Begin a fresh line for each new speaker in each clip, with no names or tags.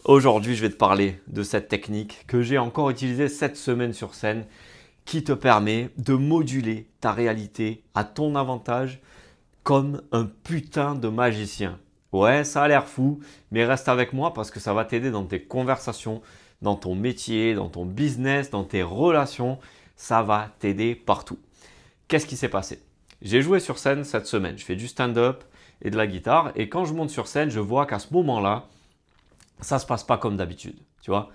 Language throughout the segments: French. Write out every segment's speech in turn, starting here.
Aujourd'hui, je vais te parler de cette technique que j'ai encore utilisée cette semaine sur scène qui te permet de moduler ta réalité à ton avantage comme un putain de magicien. Ouais, ça a l'air fou, mais reste avec moi parce que ça va t'aider dans tes conversations, dans ton métier, dans ton business, dans tes relations. Ça va t'aider partout. Qu'est-ce qui s'est passé? J'ai joué sur scène cette semaine. Je fais du stand-up et de la guitare. Et quand je monte sur scène, je vois qu'à ce moment-là, ça se passe pas comme d'habitude, tu vois.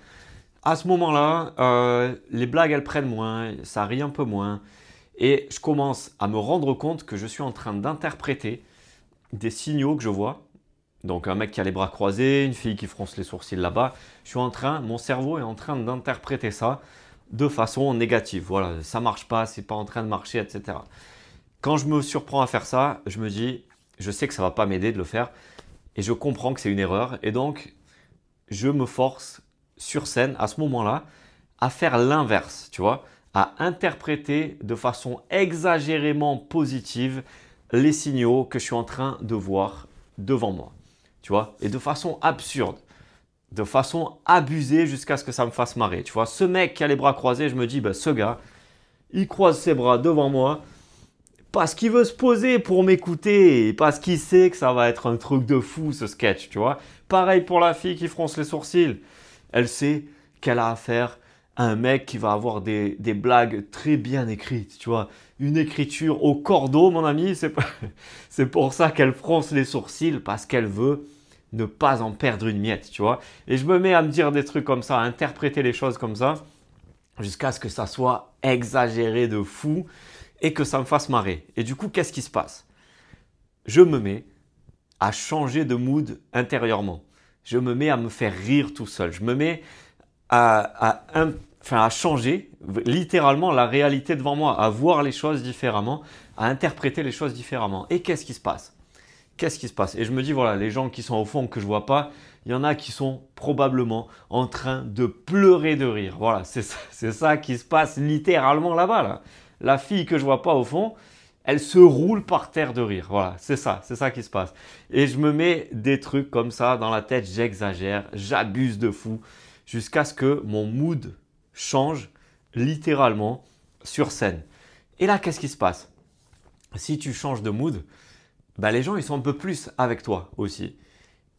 À ce moment-là, les blagues, elles prennent moins, ça rit un peu moins. Et je commence à me rendre compte que je suis en train d'interpréter des signaux que je vois. Donc un mec qui a les bras croisés, une fille qui fronce les sourcils là-bas. Mon cerveau est en train d'interpréter ça de façon négative. Voilà, ça marche pas, c'est pas en train de marcher, etc. Quand je me surprends à faire ça, je me dis, je sais que ça va pas m'aider de le faire et je comprends que c'est une erreur. Et donc, je me force sur scène à ce moment-là à faire l'inverse, tu vois, à interpréter de façon exagérément positive les signaux que je suis en train de voir devant moi, tu vois, et de façon absurde, de façon abusée jusqu'à ce que ça me fasse marrer, tu vois. Ce mec qui a les bras croisés, je me dis, bah, ce gars, il croise ses bras devant moi parce qu'il veut se poser pour m'écouter et parce qu'il sait que ça va être un truc de fou ce sketch, tu vois. Pareil pour la fille qui fronce les sourcils. Elle sait qu'elle a affaire à un mec qui va avoir des blagues très bien écrites, tu vois. Une écriture au cordeau, mon ami. C'est pour ça qu'elle fronce les sourcils, parce qu'elle veut ne pas en perdre une miette, tu vois. Et je me mets à me dire des trucs comme ça, à interpréter les choses comme ça, jusqu'à ce que ça soit exagéré de fou et que ça me fasse marrer. Et du coup, qu'est-ce qui se passe? Je me mets à changer de mood intérieurement. Je me mets à me faire rire tout seul. Je me mets à changer littéralement la réalité devant moi, à voir les choses différemment, à interpréter les choses différemment. Et qu'est-ce qui se passe? Qu'est-ce qui se passe? Et je me dis, voilà, les gens qui sont au fond que je ne vois pas, il y en a qui sont probablement en train de pleurer de rire. Voilà, c'est ça qui se passe littéralement là-bas. Là. La fille que je ne vois pas au fond, elle se roule par terre de rire. Voilà, c'est ça qui se passe. Et je me mets des trucs comme ça dans la tête, j'exagère, j'abuse de fou, jusqu'à ce que mon mood change littéralement sur scène. Et là, qu'est-ce qui se passe? Si tu changes de mood, bah, les gens ils sont un peu plus avec toi aussi.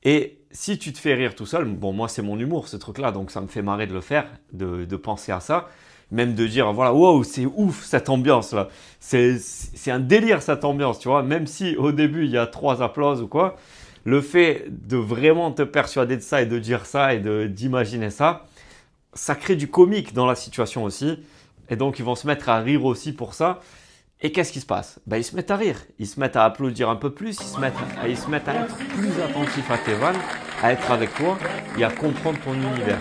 Et si tu te fais rire tout seul, bon moi c'est mon humour ce truc-là, donc ça me fait marrer de le faire, de penser à ça, même de dire voilà, wow, c'est ouf cette ambiance-là, c'est un délire cette ambiance, tu vois, même si au début il y a 3 applauses ou quoi, le fait de vraiment te persuader de ça et de dire ça et d'imaginer ça, ça crée du comique dans la situation aussi, et donc ils vont se mettre à rire aussi pour ça. Et qu'est-ce qui se passe? Ben, ils se mettent à rire, ils se mettent à applaudir un peu plus, ils se mettent à être plus attentifs à tes vannes, à être avec toi et à comprendre ton univers.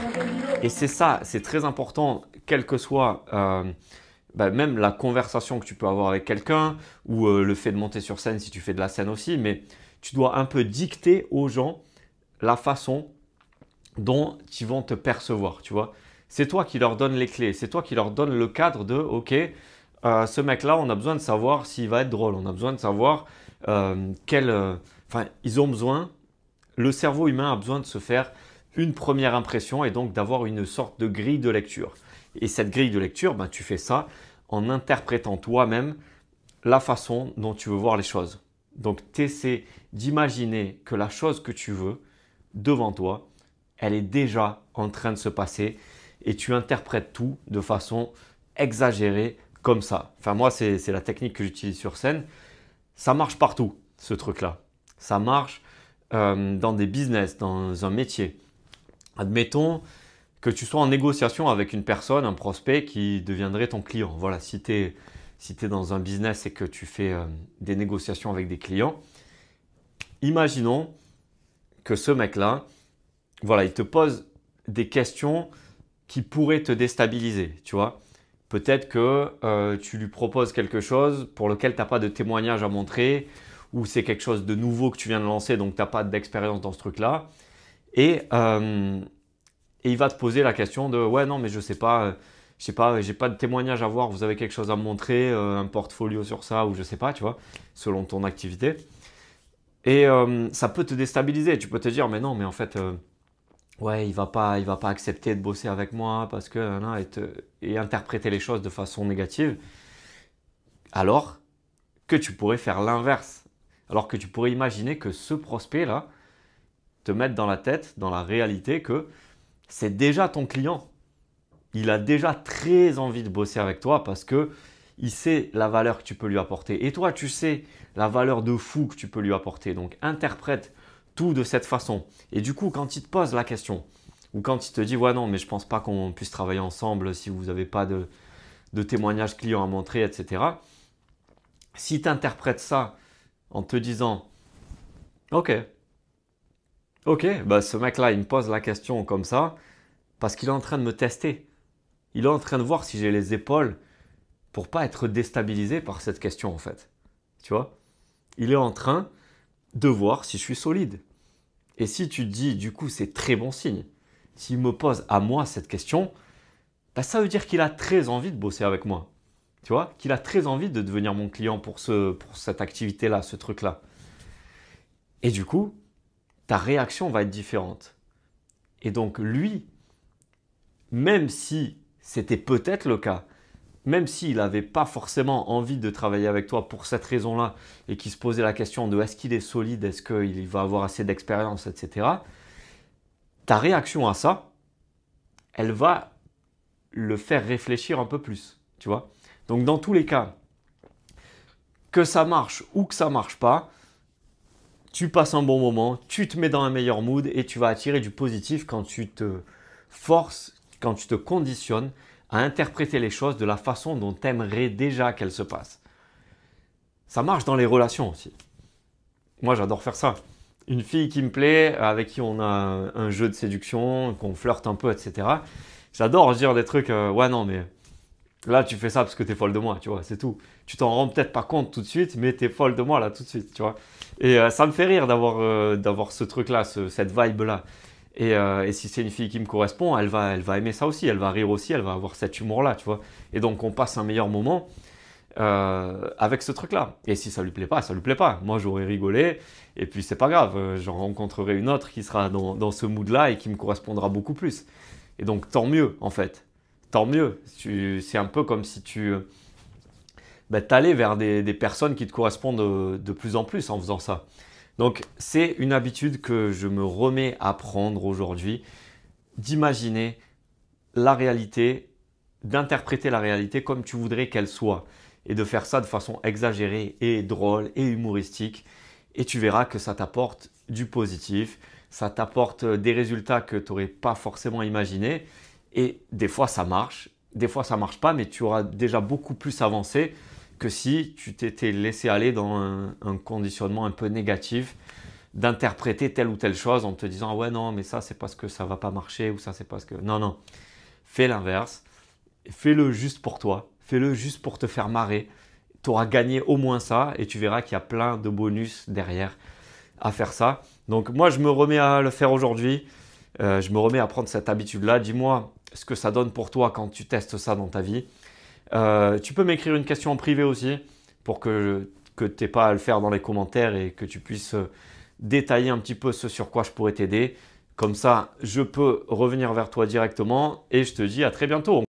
Et c'est ça, c'est très important, quelle que soit même la conversation que tu peux avoir avec quelqu'un ou le fait de monter sur scène si tu fais de la scène aussi, mais tu dois un peu dicter aux gens la façon dont ils vont te percevoir, tu vois. C'est toi qui leur donne les clés, c'est toi qui leur donne le cadre de, ok, ce mec-là, on a besoin de savoir s'il va être drôle, on a besoin de savoir ils ont besoin, le cerveau humain a besoin de se faire une première impression et donc d'avoir une sorte de grille de lecture. Et cette grille de lecture, ben, tu fais ça en interprétant toi-même la façon dont tu veux voir les choses. Donc, tu essaies d'imaginer que la chose que tu veux devant toi, elle est déjà en train de se passer et tu interprètes tout de façon exagérée comme ça. Enfin, moi, c'est la technique que j'utilise sur scène. Ça marche partout, ce truc-là. Ça marche dans des business, dans un métier. Admettons que tu sois en négociation avec une personne, un prospect qui deviendrait ton client. Voilà, si tu es, dans un business et que tu fais des négociations avec des clients, imaginons que ce mec-là, voilà, il te pose des questions qui pourraient te déstabiliser, tu vois. Peut-être que tu lui proposes quelque chose pour lequel tu n'as pas de témoignage à montrer ou c'est quelque chose de nouveau que tu viens de lancer, donc tu n'as pas d'expérience dans ce truc-là. Et il va te poser la question de « Ouais, non, mais je sais pas, j'ai pas de témoignage à voir, vous avez quelque chose à me montrer, un portfolio sur ça ou je sais pas, tu vois, selon ton activité. » Et ça peut te déstabiliser. Tu peux te dire « Mais non, mais en fait… ouais, il va pas accepter de bosser avec moi parce que et interpréter les choses de façon négative, alors que tu pourrais faire l'inverse. Alors que tu pourrais imaginer que ce prospect-là te mette dans la tête, dans la réalité, que c'est déjà ton client. Il a déjà très envie de bosser avec toi parce que il sait la valeur que tu peux lui apporter. Et toi, tu sais la valeur de fou que tu peux lui apporter. Donc, interprète tout de cette façon. Et du coup, quand il te pose la question, ou quand il te dit, ouais, non, mais je ne pense pas qu'on puisse travailler ensemble si vous n'avez pas de témoignages clients à montrer, etc. Si tu interprètes ça en te disant, ok, ok, bah ce mec-là, il me pose la question comme ça parce qu'il est en train de me tester. Il est en train de voir si j'ai les épaules pour pas être déstabilisé par cette question en fait. Tu vois? Il est en train de voir si je suis solide. Et si tu te dis, du coup, c'est très bon signe. S'il me pose à moi cette question, bah, ça veut dire qu'il a très envie de bosser avec moi. Tu vois? Qu'il a très envie de devenir mon client pour cette activité-là, ce truc-là. Et du coup, ta réaction va être différente. Et donc, lui, même si c'était peut-être le cas, même s'il n'avait pas forcément envie de travailler avec toi pour cette raison-là et qu'il se posait la question de est-ce qu'il est solide, est-ce qu'il va avoir assez d'expérience, etc., ta réaction à ça, elle va le faire réfléchir un peu plus, tu vois. Donc dans tous les cas, que ça marche ou que ça marche pas, tu passes un bon moment, tu te mets dans un meilleur mood et tu vas attirer du positif quand tu te forces, quand tu te conditionnes à interpréter les choses de la façon dont tu aimerais déjà qu'elles se passent. Ça marche dans les relations aussi. Moi, j'adore faire ça. Une fille qui me plaît, avec qui on a un jeu de séduction, qu'on flirte un peu, etc. J'adore dire des trucs, ouais, non, mais là, tu fais ça parce que t'es folle de moi, tu vois, c'est tout. Tu t'en rends peut-être pas compte tout de suite, mais t'es folle de moi là tout de suite, tu vois. Et ça me fait rire d'avoir ce truc-là, cette vibe-là. Et si c'est une fille qui me correspond, elle va aimer ça aussi, elle va rire aussi, elle va avoir cet humour-là, tu vois. Et donc, on passe un meilleur moment avec ce truc-là. Et si ça lui plaît pas, ça lui plaît pas. Moi, j'aurais rigolé, et puis c'est pas grave. J'en rencontrerai une autre qui sera dans ce mood-là et qui me correspondra beaucoup plus. Et donc, tant mieux, en fait. Tant mieux. C'est un peu comme si tu allais vers des personnes qui te correspondent de plus en plus en faisant ça. Donc, c'est une habitude que je me remets à prendre aujourd'hui, d'imaginer la réalité, d'interpréter la réalité comme tu voudrais qu'elle soit et de faire ça de façon exagérée et drôle et humoristique. Et tu verras que ça t'apporte du positif, ça t'apporte des résultats que tu n'aurais pas forcément imaginés. Et des fois ça marche, des fois ça marche pas, mais tu auras déjà beaucoup plus avancé que si tu t'étais laissé aller dans un conditionnement un peu négatif d'interpréter telle ou telle chose en te disant ah ouais non mais ça c'est parce que ça va pas marcher ou ça c'est parce que non non, fais l'inverse, fais-le juste pour toi, fais-le juste pour te faire marrer. Tu auras gagné au moins ça et tu verras qu'il y a plein de bonus derrière à faire ça. Donc moi, je me remets à le faire aujourd'hui. Je me remets à prendre cette habitude-là. Dis-moi ce que ça donne pour toi quand tu testes ça dans ta vie. Tu peux m'écrire une question en privé aussi pour que tu n'aies pas à le faire dans les commentaires et que tu puisses détailler un petit peu ce sur quoi je pourrais t'aider. Comme ça, je peux revenir vers toi directement et je te dis à très bientôt.